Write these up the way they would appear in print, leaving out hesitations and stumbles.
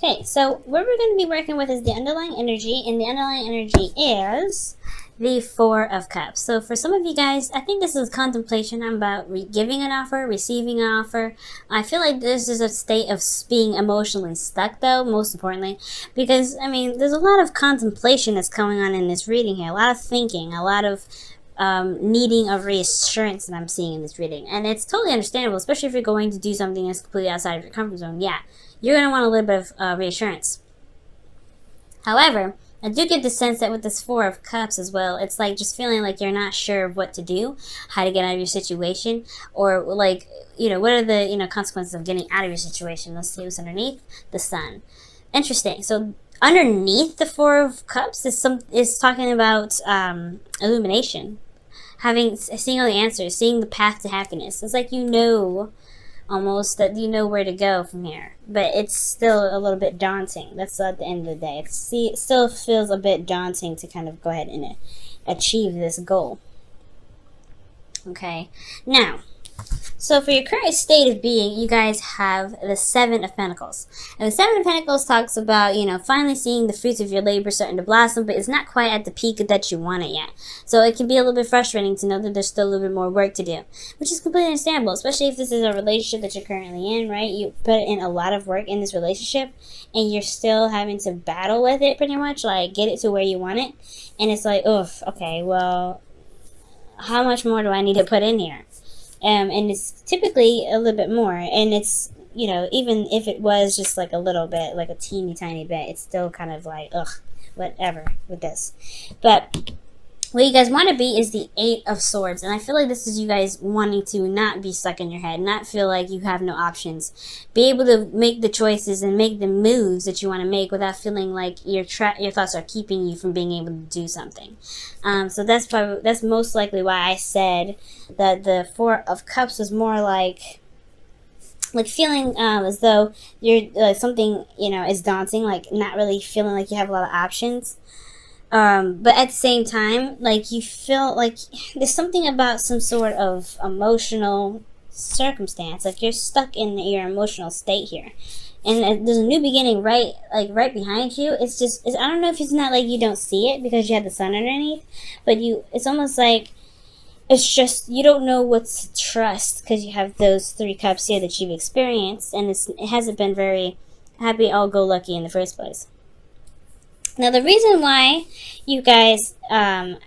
Okay, so what we're going to be working with is the underlying energy, and the underlying energy is the Four of Cups. So for some of you guys, I think this is contemplation. I'm about giving an offer, receiving an offer. I feel like this is a state of being emotionally stuck, though, most importantly, because, I mean, there's a lot of contemplation that's going on in this reading here, a lot of thinking, a lot of needing of reassurance that I'm seeing in this reading. And it's totally understandable, especially if you're going to do something that's completely outside of your comfort zone. Yeah, you're going to want a little bit of reassurance. However, I do get the sense that with this Four of Cups as well, it's like just feeling like you're not sure of what to do, how to get out of your situation, or like, what are the, consequences of getting out of your situation. Let's see what's underneath. The Sun. Interesting. So underneath the Four of Cups is talking about illumination. Seeing all the answers, seeing the path to happiness. It's like almost that you know where to go from here, but it's still a little bit daunting. That's at the end of the day. It still feels a bit daunting to kind of go ahead and achieve this goal. Okay, now, so for your current state of being, you guys have the Seven of Pentacles. And the Seven of Pentacles talks about, finally seeing the fruits of your labor starting to blossom, but it's not quite at the peak that you want it yet. So it can be a little bit frustrating to know that there's still a little bit more work to do, which is completely understandable, especially if this is a relationship that you're currently in, right? You put in a lot of work in this relationship, and you're still having to battle with it pretty much, like get it to where you want it. And it's like, oof, okay, well, how much more do I need to put in here? And it's typically a little bit more, and it's, even if it was just like a little bit, like a teeny tiny bit, it's still kind of like, ugh, whatever with this. But what you guys want to be is the Eight of Swords, and I feel like this is you guys wanting to not be stuck in your head, not feel like you have no options, be able to make the choices and make the moves that you want to make without feeling like your thoughts are keeping you from being able to do something. So that's most likely why I said that the Four of Cups was more like feeling as though you're something is daunting, like not really feeling like you have a lot of options. But at the same time, like you feel like there's something about some sort of emotional circumstance, like you're stuck in your emotional state here, and there's a new beginning right behind you. I don't know if it's not like you don't see it because you have the Sun underneath, but it's almost like it's just you don't know what to trust because you have those Three Cups here that you've experienced, and it hasn't been very happy-all-go-lucky in the first place. Now, the reason why you guys aren't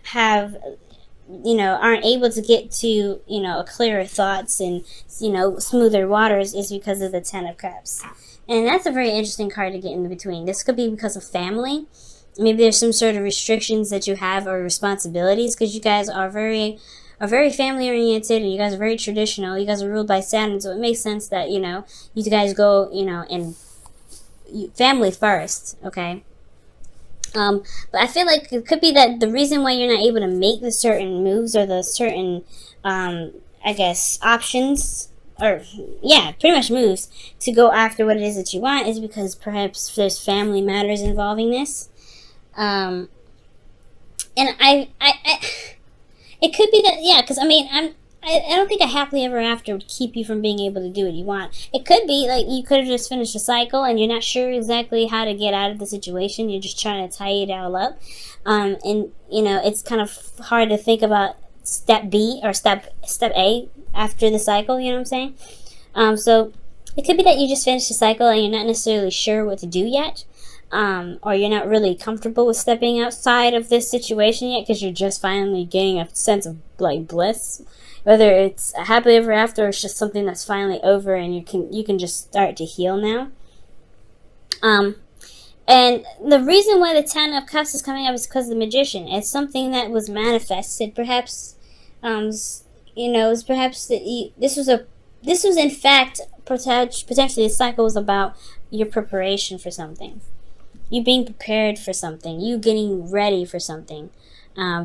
able to get to, clearer thoughts and, smoother waters is because of the Ten of Cups. And that's a very interesting card to get in between. This could be because of family. Maybe there's some sort of restrictions that you have or responsibilities because you guys are very family-oriented and you guys are very traditional. You guys are ruled by Saturn, so it makes sense that, you guys go, in family first, okay? But I feel like it could be that the reason why you're not able to make the certain moves or the certain, options, or, yeah, pretty much moves to go after what it is that you want is because perhaps there's family matters involving this. And it could be that, yeah, because, I don't think a happily ever after would keep you from being able to do what you want. It could be like you could have just finished a cycle and you're not sure exactly how to get out of the situation. You're just trying to tie it all up. And, it's kind of hard to think about step B or step A after the cycle, you know what I'm saying? So it could be that you just finished the cycle and you're not necessarily sure what to do yet. Or you're not really comfortable with stepping outside of this situation yet because you're just finally getting a sense of, bliss. Whether it's a happily ever after or it's just something that's finally over and you can just start to heal now. And the reason why the Ten of Cups is coming up is because of the Magician. It's something that was manifested. Perhaps, perhaps this was in fact potentially a cycle was about your preparation for something. You being prepared for something. You getting ready for something.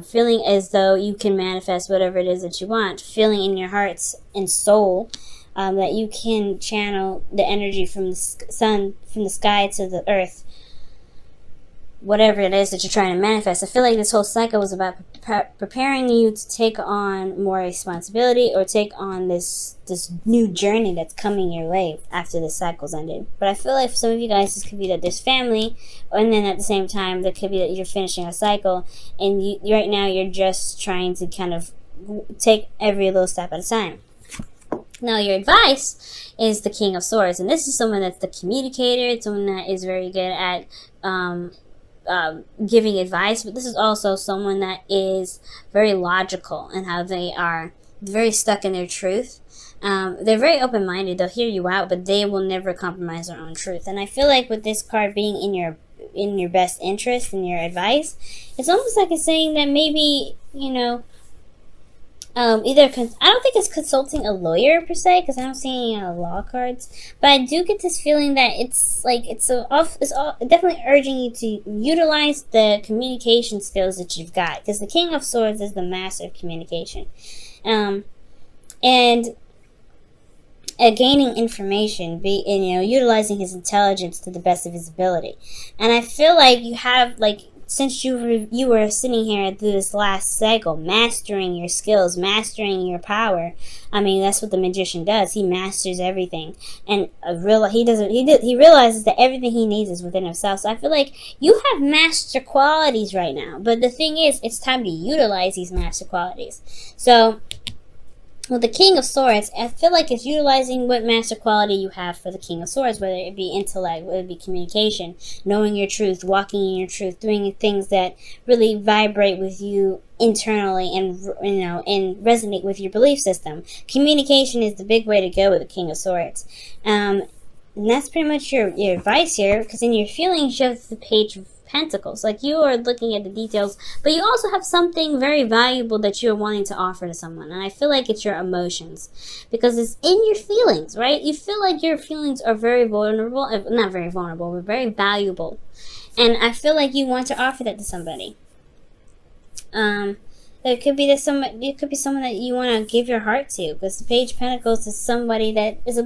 Feeling as though you can manifest whatever it is that you want. Feeling in your hearts and soul that you can channel the energy from the sun, from the sky to the earth. whatever it is that you're trying to manifest. I feel like this whole cycle was about preparing you to take on more responsibility or take on this new journey that's coming your way after the cycle's ended. But I feel like for some of you guys, this could be that there's family, and then at the same time, there could be that you're finishing a cycle, and right now you're just trying to kind of take every little step at a time. Now, your advice is the King of Swords, and this is someone that's the communicator. It's someone that is very good at giving advice, but this is also someone that is very logical in how they are very stuck in their truth. They're very open-minded. They'll hear you out, but they will never compromise their own truth. And I feel like with this card being in your best interest and your advice, it's almost like it's saying that maybe, you know, I don't think it's consulting a lawyer per se, because I don't see any law cards, but I do get this feeling that it's definitely urging you to utilize the communication skills that you've got, because the King of Swords is the master of communication, and gaining information, utilizing his intelligence to the best of his ability. And I feel like you have, since you were sitting here through this last cycle, mastering your skills, mastering your power. I mean, that's what the magician does. He masters everything, and he realizes that everything he needs is within himself. So I feel like you have master qualities right now, but the thing is, it's time to utilize these master qualities. So with the King of Swords, I feel like it's utilizing what master quality you have for the King of Swords, whether it be intellect, whether it be communication, knowing your truth, walking in your truth, doing things that really vibrate with you internally and resonate with your belief system. Communication is the big way to go with the King of Swords. And that's pretty much your advice here, because in your feelings, you have the Page of Pentacles. Like, you are looking at the details, but you also have something very valuable that you're wanting to offer to someone, and I feel like it's your emotions, because it's in your feelings, right? You feel like your feelings are very vulnerable, not very vulnerable, but very valuable, and I feel like you want to offer that to somebody. It could be someone that you want to give your heart to, because the Page of Pentacles is somebody that is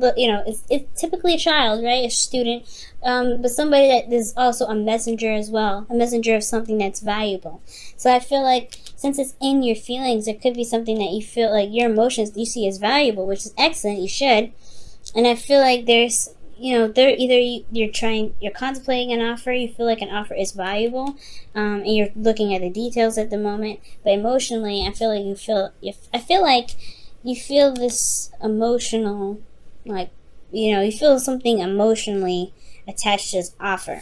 it's typically a child, right? A student, but somebody that is also a messenger as well, a messenger of something that's valuable. So I feel like since it's in your feelings, it could be something that you feel like your emotions you see as valuable, which is excellent. You should, and I feel like there's. You're contemplating an offer, you feel like an offer is valuable, and you're looking at the details at the moment, but emotionally, I feel like you feel this emotional, you feel something emotionally attached to this offer.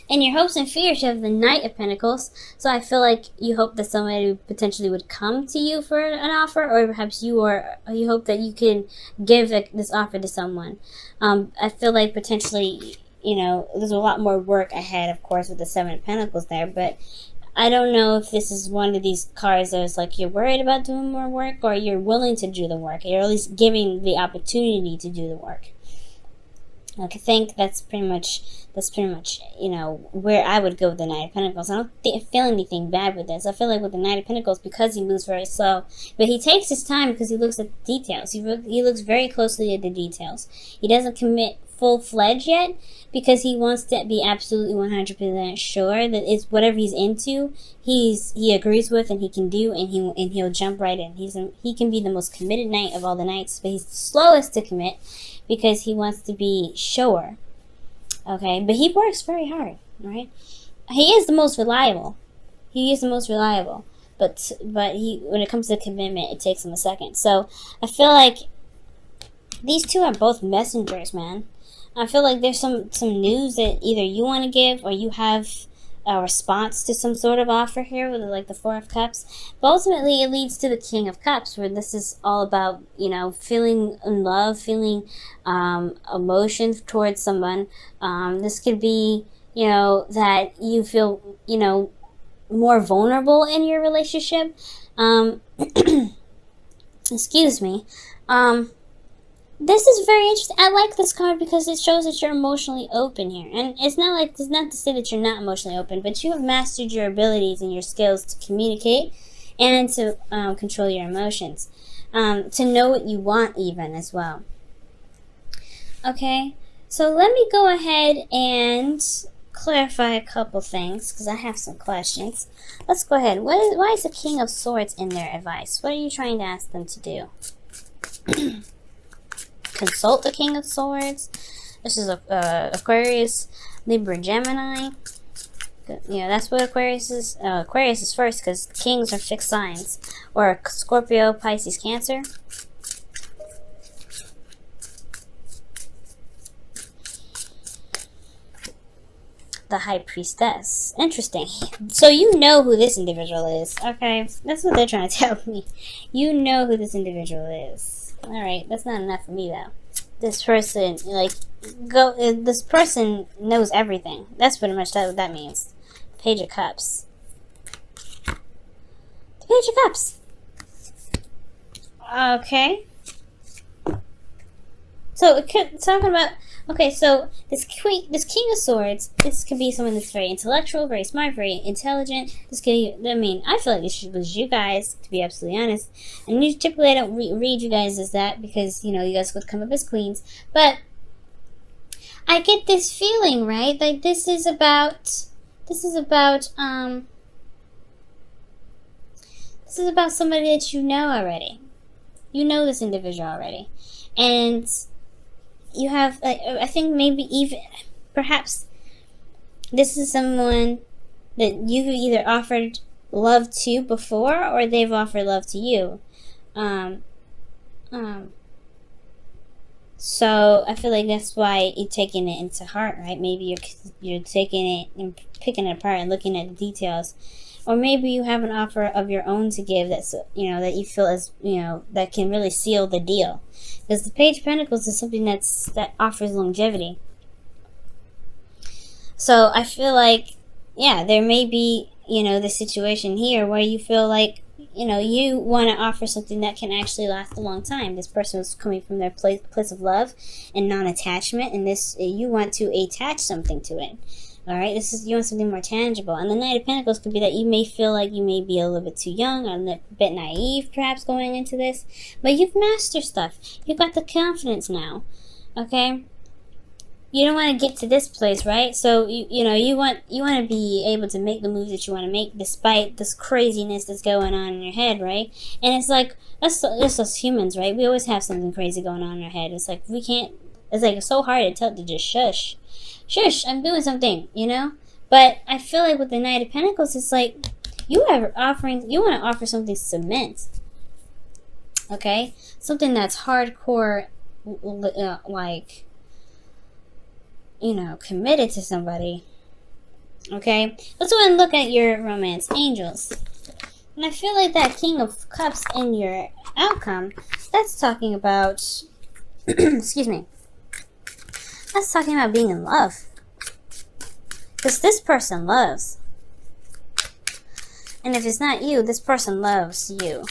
In your hopes and fears, you have the Knight of Pentacles. So I feel like you hope that somebody potentially would come to you for an offer, or perhaps you hope that you can give this offer to someone. I feel like potentially, there's a lot more work ahead, of course, with the Seven of Pentacles there, but I don't know if this is one of these cards that is like you're worried about doing more work, or you're willing to do the work. You're at least giving the opportunity to do the work. I think that's pretty much, where I would go with the Knight of Pentacles. I don't feel anything bad with this. I feel like with the Knight of Pentacles, because he moves very slow, but he takes his time because he looks at the details. He looks very closely at the details. He doesn't commit full-fledged yet because he wants to be absolutely 100% sure that it's whatever he's into, he agrees with and he can do, and he'll jump right in. He can be the most committed knight of all the knights, but he's the slowest to commit because he wants to be sure. Okay, but he works very hard, right? He is the most reliable. But when it comes to commitment, it takes him a second. So I feel like these two are both messengers, man. I feel like there's some news that either you want to give, or you have a response to some sort of offer here with like the Four of Cups. But ultimately, it leads to the King of Cups, where this is all about, feeling in love, feeling emotions towards someone. This could be, that you feel, more vulnerable in your relationship. Excuse me. This is very interesting. I like this card because it shows that you're emotionally open here. And it's not to say that you're not emotionally open, but you have mastered your abilities and your skills to communicate and to control your emotions. To know what you want even as well. Okay, so let me go ahead and clarify a couple things because I have some questions. Let's go ahead. Why is the King of Swords in their advice? What are you trying to ask them to do? Consult the King of Swords. This is Aquarius, Libra, Gemini. Yeah, that's what Aquarius is. Aquarius is first because kings are fixed signs. Or Scorpio, Pisces, Cancer. The High Priestess. Interesting. So you know who this individual is. Okay, that's what they're trying to tell me. You know who this individual is. Alright, that's not enough for me though. This person, this person knows everything. That's pretty much what that means. Page of Cups. The Page of Cups. Okay. So talking about, okay, so this King of Swords, this could be someone that's very intellectual, very smart, very intelligent. This could, I mean, I feel like this was you guys, to be absolutely honest. And typically I don't read you guys as that because, you know, you guys would come up as queens. But I get this feeling, right? Like this is about somebody that you know already. You know this individual already. And you have, I think maybe even, perhaps, this is someone that you've either offered love to before, or they've offered love to you. So I feel like that's why you're taking it into heart, right? Maybe you're taking it and picking it apart and looking at the details. Or maybe you have an offer of your own to give that's, you know, that you feel is, you know, that can really seal the deal. Because the Page of Pentacles is something that offers longevity. So I feel like, yeah, there may be, you know, this situation here where you feel like, you know, you want to offer something that can actually last a long time. This person is coming from their place of love and non-attachment, and this, you want to attach something to it. All right, you want something more tangible. And the Knight of Pentacles could be that you may feel like you may be a little bit too young or a bit naive, perhaps, going into this. But you've mastered stuff. You've got the confidence now. Okay, you don't want to get to this place, right? So you want to be able to make the moves that you want to make despite this craziness that's going on in your head, right? And it's like that's us humans, right? We always have something crazy going on in our head. It's like we can't. It's like so hard to tell to just shush. Shush, I'm doing something, you know? But I feel like with the Knight of Pentacles, it's like you want to offer something cement. Okay? Something that's hardcore, like, you know, committed to somebody. Okay? Let's go ahead and look at your romance angels. And I feel like that King of Cups in your outcome, that's talking about, excuse me, that's talking about being in love. Because this person loves. And if it's not you, this person loves you.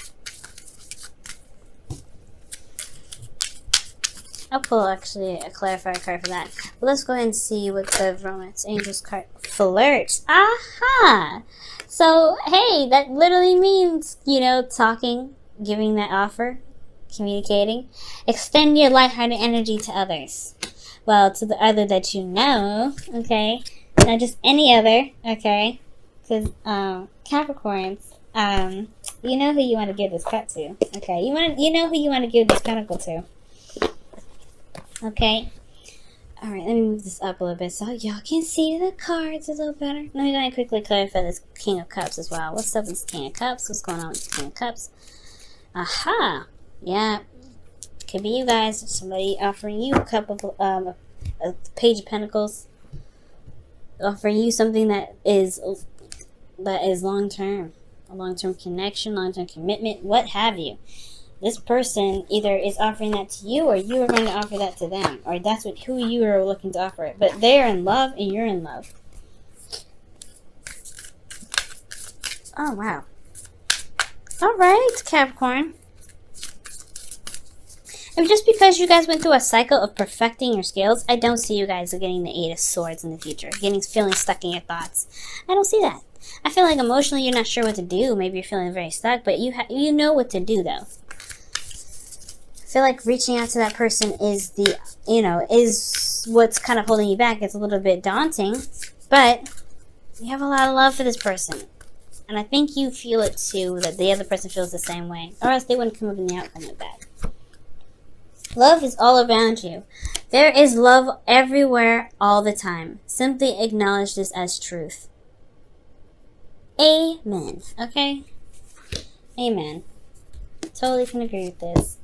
I'll pull actually a clarifier card for that. But let's go ahead and see what the Romance Angels card flirts. Aha! So, hey, that literally means, you know, talking, giving that offer, communicating. Extend your lighthearted energy to others. Well, to the other that you know, okay? Not just any other, okay? Because, Capricorns, you know who you want to give this cup to, okay? You know who you want to give this pentacle to, okay? Alright, let me move this up a little bit so y'all can see the cards a little better. Let me go ahead and quickly clarify this King of Cups as well. What's up with this King of Cups? What's going on with the King of Cups? Aha! Yeah. Could be you guys. Somebody offering you a cup of a Page of Pentacles, offering you something that is long term, a long term connection, long term commitment, what have you. This person either is offering that to you, or you are going to offer that to them, or that's who you are looking to offer it. But they are in love, and you're in love. Oh wow! All right, Capricorn. And just because you guys went through a cycle of perfecting your skills, I don't see you guys getting the Eight of Swords in the future. Feeling stuck in your thoughts. I don't see that. I feel like emotionally you're not sure what to do. Maybe you're feeling very stuck, but you know what to do though. I feel like reaching out to that person is is what's kind of holding you back. It's a little bit daunting. But you have a lot of love for this person. And I think you feel it too, that the other person feels the same way. Or else they wouldn't come up in the outcome like that. Love is all around you. There is love everywhere all the time. Simply acknowledge this as truth. Amen. Okay? Amen. Totally can agree with this.